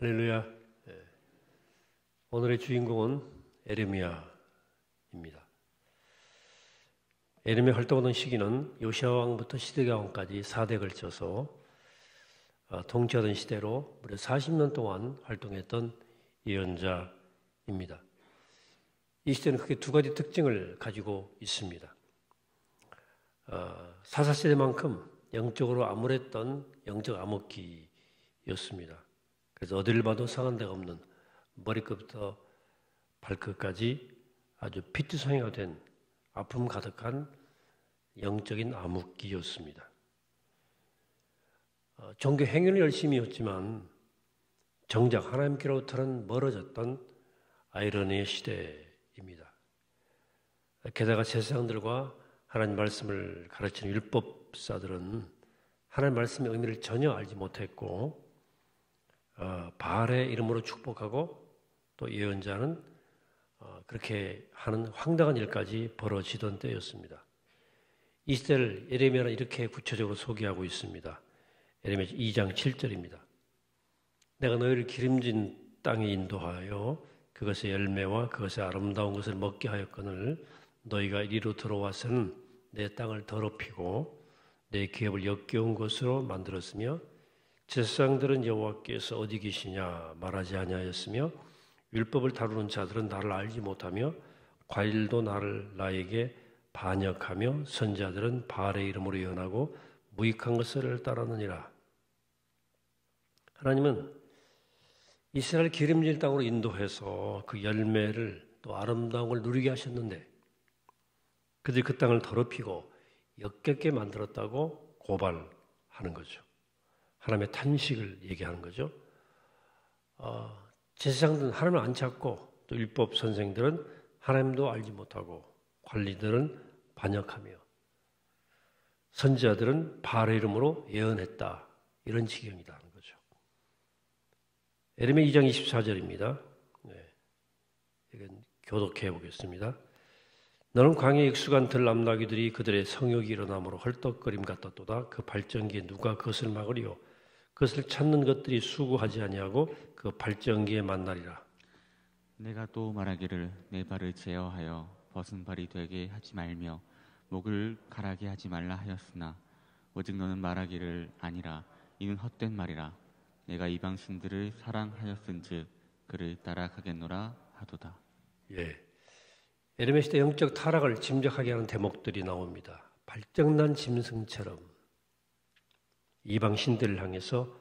할렐루야. 오늘의 주인공은 에레미야입니다. 에레미야 활동하던 시기는 요시야 왕부터 시드기야 왕까지 4대에 걸쳐서 통치하던 시대로 무려 40년 동안 활동했던 예언자입니다. 이 시대는 크게 두 가지 특징을 가지고 있습니다. 사사시대만큼 영적으로 암울했던 영적 암흑기였습니다. 그래서 어디를 봐도 상한 데가 없는 머리끝부터 발끝까지 아주 피투성이가 된 아픔 가득한 영적인 암흑기였습니다. 종교 행위는 열심히 했지만 정작 하나님께로부터는 멀어졌던 아이러니의 시대입니다. 게다가 제사장들과 하나님 말씀을 가르치는 율법사들은 하나님 말씀의 의미를 전혀 알지 못했고 바알의 이름으로 축복하고 또 예언자는 그렇게 하는 황당한 일까지 벌어지던 때였습니다. 이 시대를 에레미야는 이렇게 구체적으로 소개하고 있습니다. 에레미야 2장 7절입니다. 내가 너희를 기름진 땅에 인도하여 그것의 열매와 그것의 아름다운 것을 먹게 하였거늘 너희가 이리로 들어와서는 내 땅을 더럽히고 내 기업을 역겨운 것으로 만들었으며 제사장들은 여호와께서 어디 계시냐 말하지 아니하였으며 율법을 다루는 자들은 나를 알지 못하며 과일도 나에게 반역하며 선지자들은 바알의 이름으로 예언하고 무익한 것을 따르느니라. 하나님은 이스라엘 기름진 땅으로 인도해서 그 열매를 또 아름다운 걸 누리게 하셨는데 그들이 그 땅을 더럽히고 역겹게 만들었다고 고발하는 거죠. 하나님의 탄식을 얘기하는 거죠. 제사장들은 하나님을 안 찾고 또 율법 선생들은 하나님도 알지 못하고 관리들은 반역하며 선지자들은 바알의 이름으로 예언했다. 이런 지경이다 하는 거죠. 에레미야 2장 24절입니다. 이건 교독해 보겠습니다. 너는 광야에 익숙한 들람나귀들이 그들의 성욕이 일어나므로 헐떡거림 같았도다. 그 발전기에 누가 그것을 막으리요? 그것을 찾는 것들이 수고하지 아니하고 그 발전기에 만나리라. 내가 또 말하기를 내 발을 제어하여 벗은 발이 되게 하지 말며 목을 가라게 하지 말라 하였으나 오직 너는 말하기를 아니라 이는 헛된 말이라. 내가 이방 신들을 사랑하였은즉 그를 따라가겠노라 하도다. 에레미야 시대 영적 타락을 짐작하게 하는 대목들이 나옵니다. 발정난 짐승처럼 이방 신들을 향해서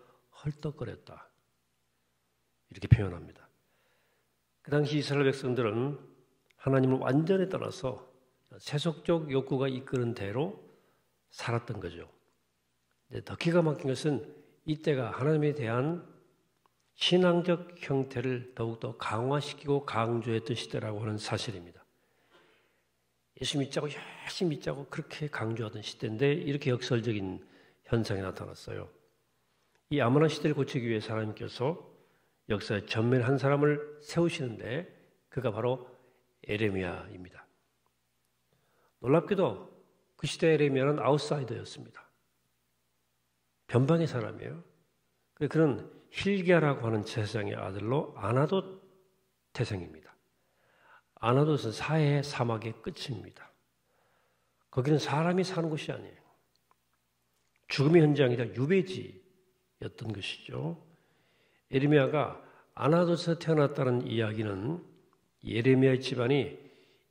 헐떡거렸다. 이렇게 표현합니다. 그 당시 이스라엘 백성들은 하나님을 완전히 떠나서 세속적 욕구가 이끄는 대로 살았던 거죠. 더 기가 막힌 것은 이때가 하나님에 대한 신앙적 형태를 더욱더 강화시키고 강조했던 시대라고 하는 사실입니다. 예수 믿자고 열심히 믿자고 그렇게 강조하던 시대인데 이렇게 역설적인 현상이 나타났어요. 이 암울한 시대를 고치기 위해 하나님께서 역사의 전면 한 사람을 세우시는데 그가 바로 에레미야입니다. 놀랍게도 그 시대 에레미야는 아웃사이더였습니다. 변방의 사람이에요. 그는 hil기야라고 하는 제사장의 아들로 아나돗 태생입니다. 아나돗은 사해의 사막의 끝입니다. 거기는 사람이 사는 곳이 아니에요. 죽음의 현장이자 유배지였던 것이죠. 에레미야가 아나돗에서 태어났다는 이야기는 에레미야의 집안이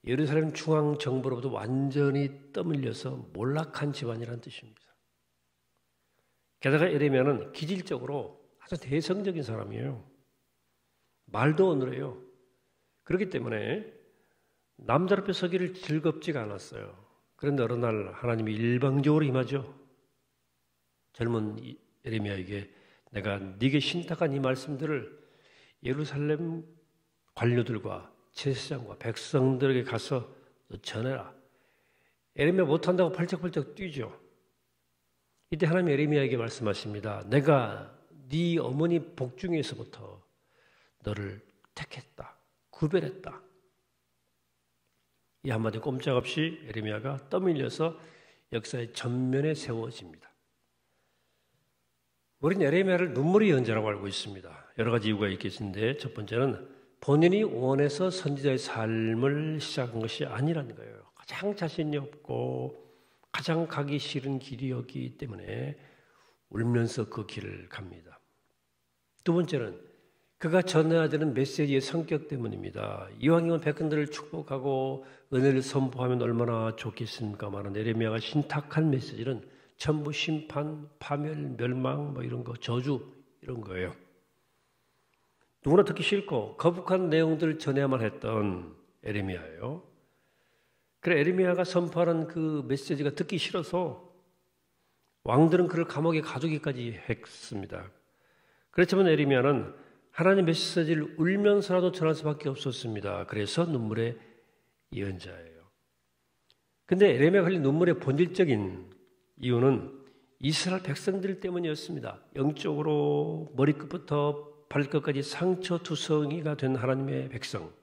예루살렘 중앙정부로부터 완전히 떠밀려서 몰락한 집안이라는 뜻입니다. 게다가 에레미야는 기질적으로 아주 대성적인 사람이에요. 말도 어눌해요. 그렇기 때문에 남들 앞에 서기를 즐겁지가 않았어요. 그런데 어느 날 하나님이 일방적으로 임하죠. 젊은 에레미야에게 내가 네게 신탁한 이 말씀들을 예루살렘 관료들과 제사장과 백성들에게 가서 전해라. 에레미야 못한다고 펄쩍펄쩍 뛰죠. 이때 하나님 에레미야에게 말씀하십니다. 내가 네 어머니 복중에서부터 너를 택했다. 구별했다. 이 한마디 꼼짝없이 에레미야가 떠밀려서 역사의 전면에 세워집니다. 우리는 에레미야를 눈물의 예언자라고 알고 있습니다. 여러 가지 이유가 있겠는데 첫 번째는 본인이 원해서 선지자의 삶을 시작한 것이 아니라는 거예요. 가장 자신이 없고 가장 가기 싫은 길이었기 때문에 울면서 그 길을 갑니다. 두 번째는 그가 전해야 되는 메시지의 성격 때문입니다. 이왕이면 백성들을 축복하고 은혜를 선포하면 얼마나 좋겠습니까만 에레미야가 신탁한 메시지는 전부 심판, 파멸, 멸망 이런 거, 저주 이런 거예요. 누구나 듣기 싫고 거북한 내용들을 전해야만 했던 에레미야예요. 그래 에레미야가 선포하는 그 메시지가 듣기 싫어서 왕들은 그를 감옥에 가두기까지 했습니다. 그렇지만 에레미야는 하나님의 메시지를 울면서라도 전할 수밖에 없었습니다. 그래서 눈물의 예언자예요. 근데 에레미야가 흘린 눈물의 본질적인 이유는 이스라엘 백성들 때문이었습니다. 영적으로 머리끝부터 발끝까지 상처투성이가 된 하나님의 백성,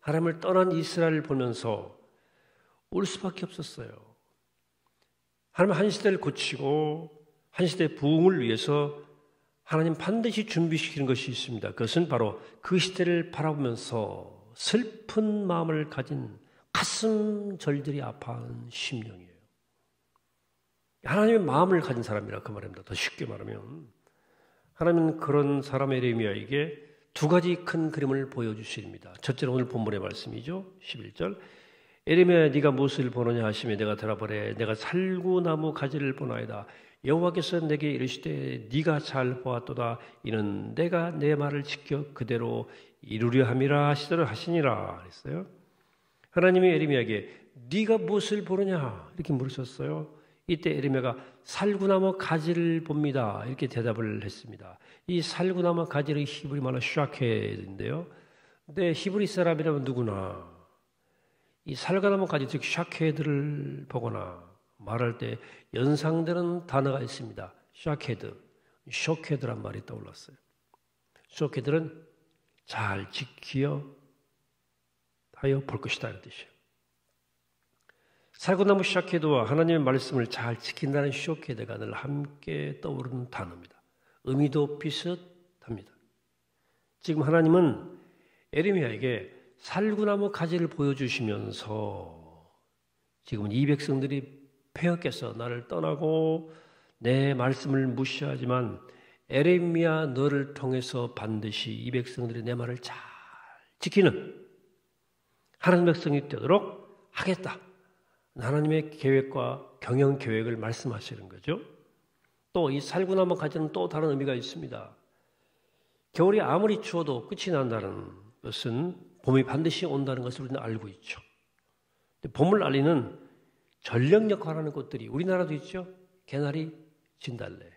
하나님을 떠난 이스라엘을 보면서 울 수밖에 없었어요. 하나님 한 시대를 고치고 한 시대의 부흥을 위해서 하나님 반드시 준비시키는 것이 있습니다. 그것은 바로 그 시대를 바라보면서 슬픈 마음을 가진 가슴 절들이 아파하는 심령이에요. 하나님의 마음을 가진 사람이라 그 말입니다. 더 쉽게 말하면 하나님은 그런 사람 에레미야에게 두 가지 큰 그림을 보여주십니다. 첫째는 오늘 본문의 말씀이죠. 11절 에레미야야 네가 무엇을 보느냐 하시며 내가 대답하되 내가 살구나무 가지를 보나이다. 여호와께서 내게 이르시되 네가 잘 보았도다. 이는 내가 내 말을 지켜 그대로 이루려 함이라 하시니라 그랬어요. 하나님이 에레미야에게 네가 무엇을 보느냐 이렇게 물으셨어요. 이때 에레미야가 살구나무 가지를 봅니다. 이렇게 대답을 했습니다. 이 살구나무 가지의 히브리 말로 샤케드인데요. 근데 히브리 사람이라면 누구나 이 살구나무 가지 즉 샤케드를 보거나 말할 때 연상되는 단어가 있습니다. 샤케드, 쇼케드란 말이 떠올랐어요. 쇼케드는 잘 지키어 하여 볼 것이다 이런 뜻이에요. 살구나무 샤케드와 하나님의 말씀을 잘 지킨다는 쇼케드가 늘 함께 떠오르는 단어입니다. 의미도 비슷합니다. 지금 하나님은 에레미야에게 살구나무 가지를 보여주시면서 지금 이 백성들이 폐역해서 나를 떠나고 내 말씀을 무시하지만 에레미야 너를 통해서 반드시 이 백성들이 내 말을 잘 지키는 하나님 백성이 되도록 하겠다. 하나님의 계획과 경영 계획을 말씀하시는 거죠. 또 이 살구나무 가지는 또 다른 의미가 있습니다. 겨울이 아무리 추워도 끝이 난다는 것은 봄이 반드시 온다는 것을 우리는 알고 있죠. 봄을 알리는 전력 역할하는 꽃들이 우리나라도 있죠. 개나리, 진달래.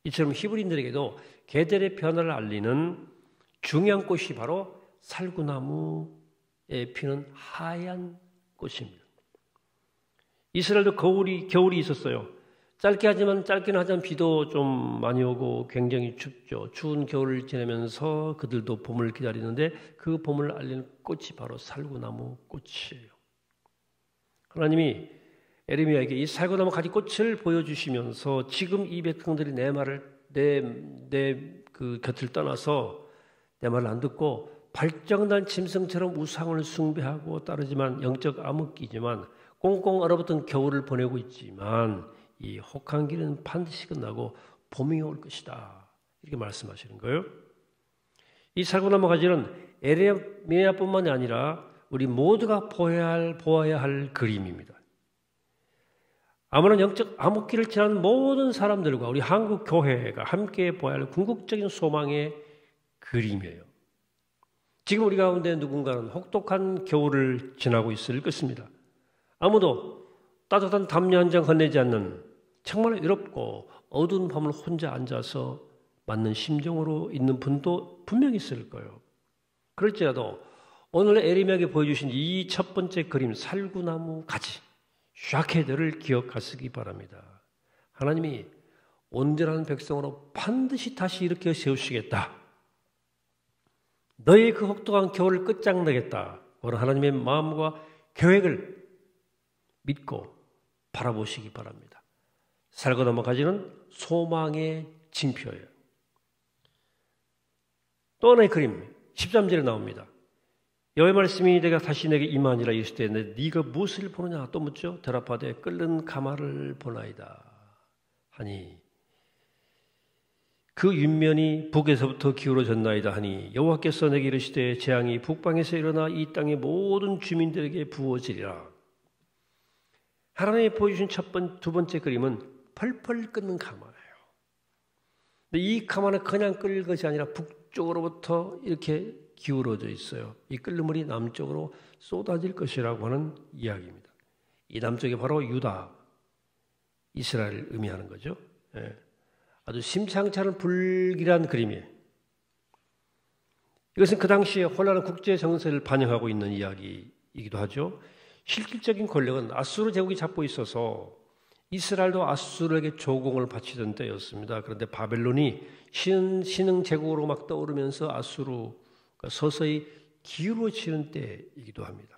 이처럼 히브리인들에게도 계절의 변화를 알리는 중요한 꽃이 바로 살구나무에 피는 하얀 꽃입니다. 이스라엘도 겨울이 있었어요. 짧기는 하지만 비도 좀 많이 오고 굉장히 춥죠. 추운 겨울을 지내면서 그들도 봄을 기다리는데 그 봄을 알리는 꽃이 바로 살구나무 꽃이에요. 하나님이 에레미야에게 이 살구나무 가지 꽃을 보여주시면서 지금 이 백성들이 내 말을 내 그 곁을 떠나서 내 말을 안 듣고 발정난 짐승처럼 우상을 숭배하고 따르지만 영적 암흑기지만 꽁꽁 얼어붙은 겨울을 보내고 있지만 이 혹한 길은 반드시 끝나고 봄이 올 것이다. 이렇게 말씀하시는 거예요. 이 살구나무 가지는 에레미야뿐만이 아니라 우리 모두가 보아야 할 그림입니다. 아무런 영적 암흑기를 지난 모든 사람들과 우리 한국 교회가 함께 보아야 할 궁극적인 소망의 그림이에요. 지금 우리 가운데 누군가는 혹독한 겨울을 지나고 있을 것입니다. 아무도 따뜻한 담요 한 장 건네지 않는 정말 외롭고 어두운 밤을 혼자 앉아서 맞는 심정으로 있는 분도 분명히 있을 거예요. 그럴지라도 오늘 에레미야에게 보여주신 이 첫 번째 그림 살구나무 가지 샤케드를 기억하시기 바랍니다. 하나님이 온전한 백성으로 반드시 다시 일으켜 세우시겠다. 너의 그 혹독한 겨울을 끝장내겠다. 그런 하나님의 마음과 계획을 믿고 바라보시기 바랍니다. 살구나무 가지는 소망의 징표예요. 또 하나의 그림 13절에 나옵니다. 여호와의 말씀이 내가 다시 내게 임하니라 이르실 때 네가 무엇을 보느냐 또 묻죠. 대답하되 끓는 가마를 보나이다 하니 그 윗면이 북에서부터 기울어졌나이다 하니 여호와께서 내게 이르시되 재앙이 북방에서 일어나 이 땅의 모든 주민들에게 부어지리라. 하나님이 보여주신 두 번째 그림은 펄펄 끓는 가마예요. 근데 이 가마는 그냥 끓는 것이 아니라 북쪽으로부터 이렇게 기울어져 있어요. 이 끓는 물이 남쪽으로 쏟아질 것이라고 하는 이야기입니다. 이 남쪽이 바로 유다, 이스라엘을 의미하는 거죠. 예. 아주 심상치 않은 불길한 그림이에요. 이것은 그 당시에 혼란한 국제 정세를 반영하고 있는 이야기이기도 하죠. 실질적인 권력은 아수르 제국이 잡고 있어서 이스라엘도 아수르에게 조공을 바치던 때였습니다. 그런데 바벨론이 신흥 제국으로 막 떠오르면서 아수르가 서서히 기울어지는 때이기도 합니다.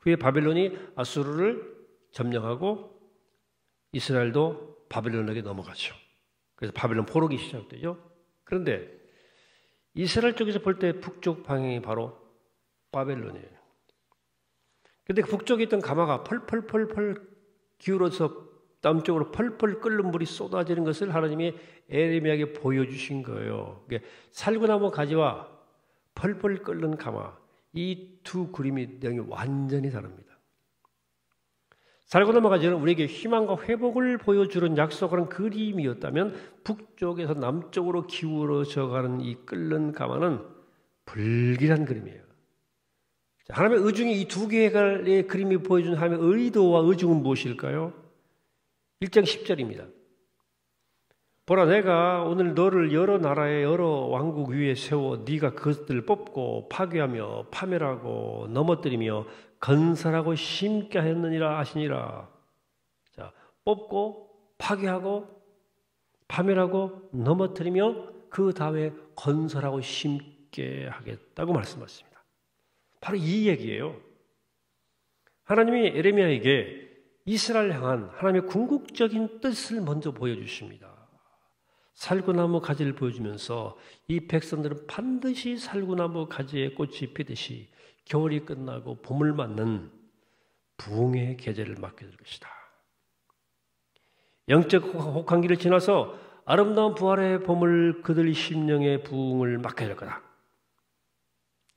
후에 바벨론이 아수르를 점령하고 이스라엘도 바벨론에게 넘어가죠. 그래서 바벨론 포로기 시작되죠. 그런데 이스라엘 쪽에서 볼 때 북쪽 방향이 바로 바벨론이에요. 그런데 북쪽에 있던 가마가 펄펄펄펄 기울어서 남쪽으로 펄펄 끓는 물이 쏟아지는 것을 하나님이 에레미야에게 보여주신 거예요. 살구나무 가지와 펄펄 끓는 가마, 이 두 그림의 내용이 완전히 다릅니다. 살구나무 가지는 우리에게 희망과 회복을 보여주는 약속하는 그림이었다면 북쪽에서 남쪽으로 기울어져 가는 이 끓는 가마는 불길한 그림이에요. 하나님의 의중이 이 두 개의 그림이 보여주는 하나님의 의도와 의중은 무엇일까요? 1장 10절입니다. 보라 내가 오늘 너를 여러 나라의 여러 왕국 위에 세워 네가 그것들을 뽑고 파괴하며 파멸하고 넘어뜨리며 건설하고 심게 하였느니라 하시니라. 자, 뽑고 파괴하고 파멸하고 넘어뜨리며 그 다음에 건설하고 심게 하겠다고 말씀하셨습니다. 바로 이 얘기예요. 하나님이 에레미야에게 이스라엘 향한 하나님의 궁극적인 뜻을 먼저 보여주십니다. 살구나무 가지를 보여주면서 이 백성들은 반드시 살구나무 가지에 꽃이 피듯이 겨울이 끝나고 봄을 맞는 부흥의 계절을 맞게 될 것이다. 영적 혹한기를 지나서 아름다운 부활의 봄을 그들 심령의 부흥을 맞게 될 거다.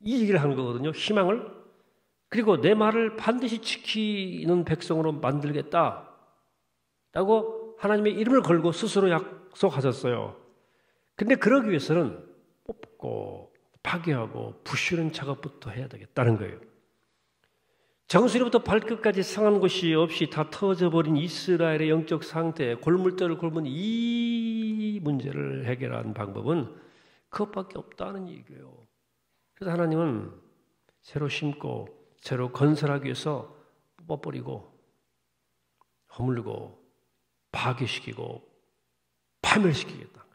이 얘기를 하는 거거든요. 희망을. 그리고 내 말을 반드시 지키는 백성으로 만들겠다 라고 하나님의 이름을 걸고 스스로 약속하셨어요. 근데 그러기 위해서는 뽑고 파괴하고 부수는 작업부터 해야 되겠다는 거예요. 정수리부터 발끝까지 상한 곳이 없이 다 터져버린 이스라엘의 영적 상태, 골물대를 굶은 이 문제를 해결하는 방법은 그것밖에 없다는 얘기예요. 그래서 하나님은 새로 심고 새로 건설하기 위해서 뽑아버리고 허물고 파괴시키고 파멸시키겠다.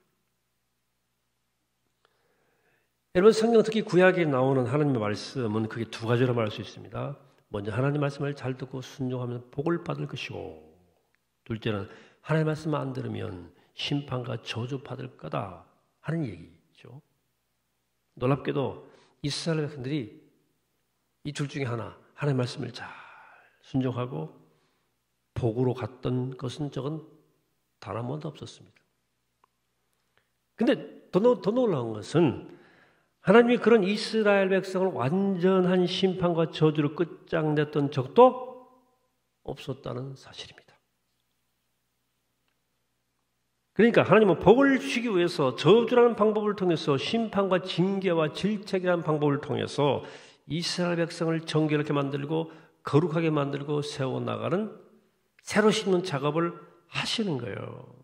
여러분 성경 특히 구약에 나오는 하나님의 말씀은 그게 두 가지로 말할 수 있습니다. 먼저 하나님 말씀을 잘 듣고 순종하면 복을 받을 것이고 둘째는 하나님 말씀을 안 들으면 심판과 저주 받을 거다 하는 얘기죠. 놀랍게도 이스라엘 백성들이 이 둘 중에 하나님 말씀을 잘 순종하고 복으로 갔던 것은 적은 단 한 번도 없었습니다. 근데 더 놀라운 것은 하나님이 그런 이스라엘 백성을 완전한 심판과 저주로 끝장냈던 적도 없었다는 사실입니다. 그러니까 하나님은 복을 주기 위해서 저주라는 방법을 통해서 심판과 징계와 질책이라는 방법을 통해서 이스라엘 백성을 정결하게 만들고 거룩하게 만들고 세워나가는 새로 심는 작업을 하시는 거예요.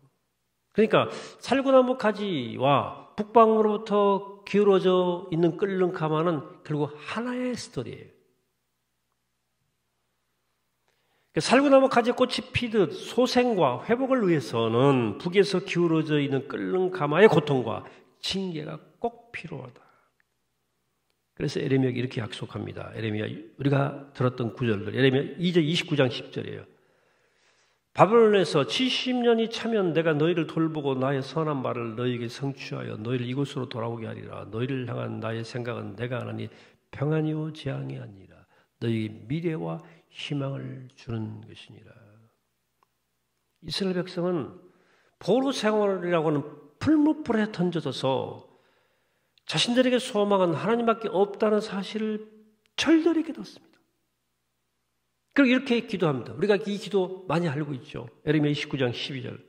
그러니까 살구나무 가지와 북방으로부터 기울어져 있는 끓는 가마는 결국 하나의 스토리예요. 살구나무 가지에 꽃이 피듯 소생과 회복을 위해서는 북에서 기울어져 있는 끓는 가마의 고통과 징계가 꼭 필요하다. 그래서 에레미야가 이렇게 약속합니다. 에레미야 우리가 들었던 구절들 에레미야 2장 29장 10절이에요. 바벨론에서 70년이 차면 내가 너희를 돌보고 나의 선한 말을 너희에게 성취하여 너희를 이곳으로 돌아오게 하리라. 너희를 향한 나의 생각은 내가 하나니 평안이요 재앙이 아니라 너희 미래와 희망을 주는 것이니라. 이스라엘 백성은 포로 생활이라고 하는 풀무불에 던져져서 자신들에게 소망은 하나님밖에 없다는 사실을 절절히 깨닫습니다. 그리고 이렇게 기도합니다. 우리가 이 기도 많이 알고 있죠. 예레미야 29장 12절.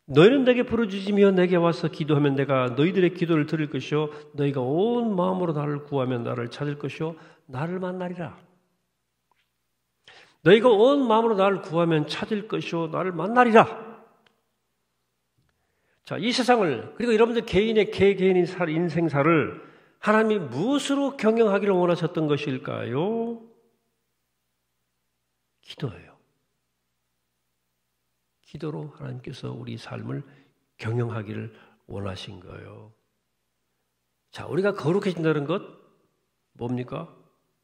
너희는 내게 부르짖으며 내게 와서 기도하면 내가 너희들의 기도를 들을 것이요 너희가 온 마음으로 나를 구하면 나를 찾을 것이요 나를 만나리라. 너희가 온 마음으로 나를 구하면 찾을 것이요 나를 만나리라. 자, 이 세상을 그리고 여러분들 개인의 개개인의 인생사를 하나님이 무엇으로 경영하기를 원하셨던 것일까요? 기도예요. 기도로 하나님께서 우리 삶을 경영하기를 원하신 거예요. 자, 우리가 거룩해진다는 것 뭡니까?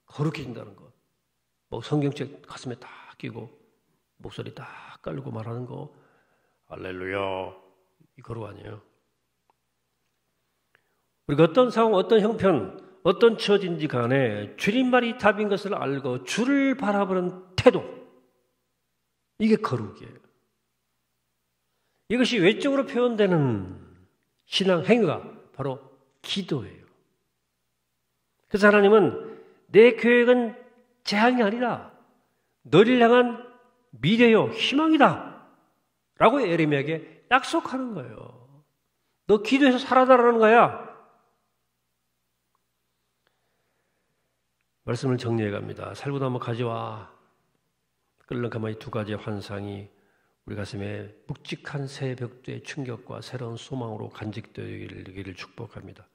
거룩해진다는 것. 뭐 성경책 가슴에 딱 끼고 목소리 딱 깔고 말하는 거 할렐루야 이 거룩 아니에요. 우리가 어떤 상황, 어떤 형편, 어떤 처지인지 간에 주님 말이 답인 것을 알고 주를 바라보는 태도 이게 거룩이에요. 이것이 외적으로 표현되는 신앙 행위가 바로 기도예요. 그래서 하나님은 내 계획은 재앙이 아니라 너를 향한 미래요 희망이다 라고 예레미야에게 약속하는 거예요. 너 기도해서 살아달라는 거야. 말씀을 정리해 갑니다. 살구나무 가지와 끓는 가마의 두 가지의 환상이 우리 가슴에 묵직한 새 벽두의 충격과 새로운 소망으로 간직되기를 축복합니다.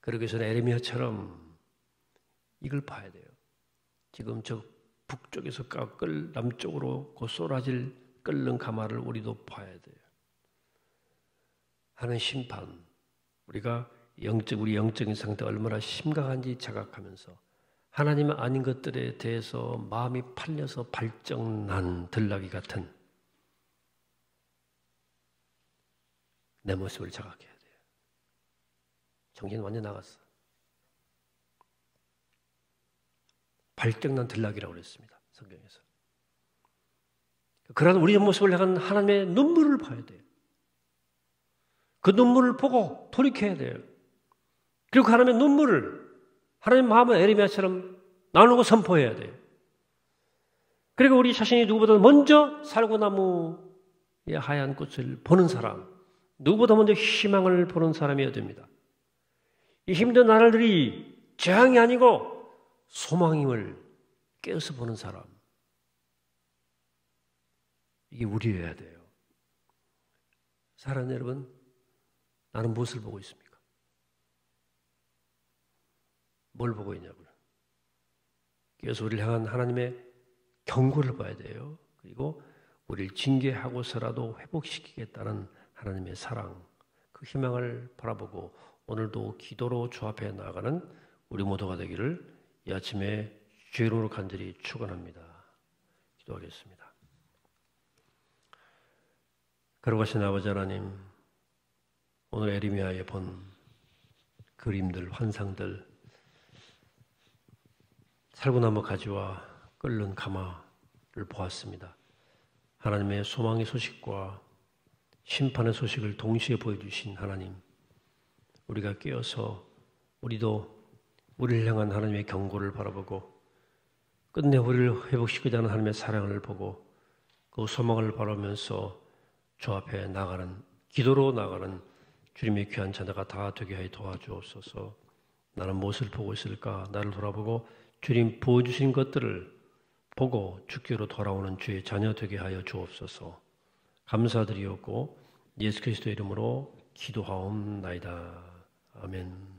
그러기 전에 에레미야처럼 이걸 봐야 돼요. 지금 저 북쪽에서 남쪽으로 곧 쏟아질 끓는 가마를 우리도 봐야 돼요. 하는 심판, 우리가 우리 영적인 상태가 얼마나 심각한지 자각하면서 하나님 아닌 것들에 대해서 마음이 팔려서 발정난 들나귀 같은 내 모습을 자각해야 돼요. 정신 완전 나갔어. 발정난 들나귀라고 그랬습니다. 성경에서. 그러한 우리의 모습을 향한 하나님의 눈물을 봐야 돼요. 그 눈물을 보고 돌이켜야 돼요. 그리고 하나님의 눈물을 하나님 마음을 에레미야처럼 나누고 선포해야 돼요. 그리고 우리 자신이 누구보다 먼저 살구나무의 하얀 꽃을 보는 사람, 누구보다 먼저 희망을 보는 사람이어야 됩니다. 이 힘든 나날들이 재앙이 아니고 소망임을 깨어서 보는 사람. 이게 우리여야 돼요. 사랑하는 여러분, 나는 무엇을 보고 있습니까? 뭘 보고 있냐고요. 그래서 우리를 향한 하나님의 경고를 봐야 돼요. 그리고 우리를 징계하고서라도 회복시키겠다는 하나님의 사랑, 그 희망을 바라보고 오늘도 기도로 주 앞에 나아가는 우리 모두가 되기를 이 아침에 주의 이름으로 간절히 축원합니다. 기도하겠습니다. 거룩하신 아버지 하나님, 오늘 에레미야에 본 그림들, 환상들, 살구나무 가지와 끓는 가마를 보았습니다. 하나님의 소망의 소식과 심판의 소식을 동시에 보여주신 하나님, 우리가 깨어서 우리도 우리를 향한 하나님의 경고를 바라보고 끝내 우리를 회복시키자 하는 하나님의 사랑을 보고 그 소망을 바라면서 주 앞에 나가는, 기도로 나가는 주님의 귀한 자녀가 다 되게 하여 도와주옵소서. 나는 무엇을 보고 있을까? 나를 돌아보고 주님 보여주신 것들을 보고 주께로 돌아오는 주의 자녀 되게 하여 주옵소서. 감사드리옵고 예수 그리스도의 이름으로 기도하옵나이다. 아멘.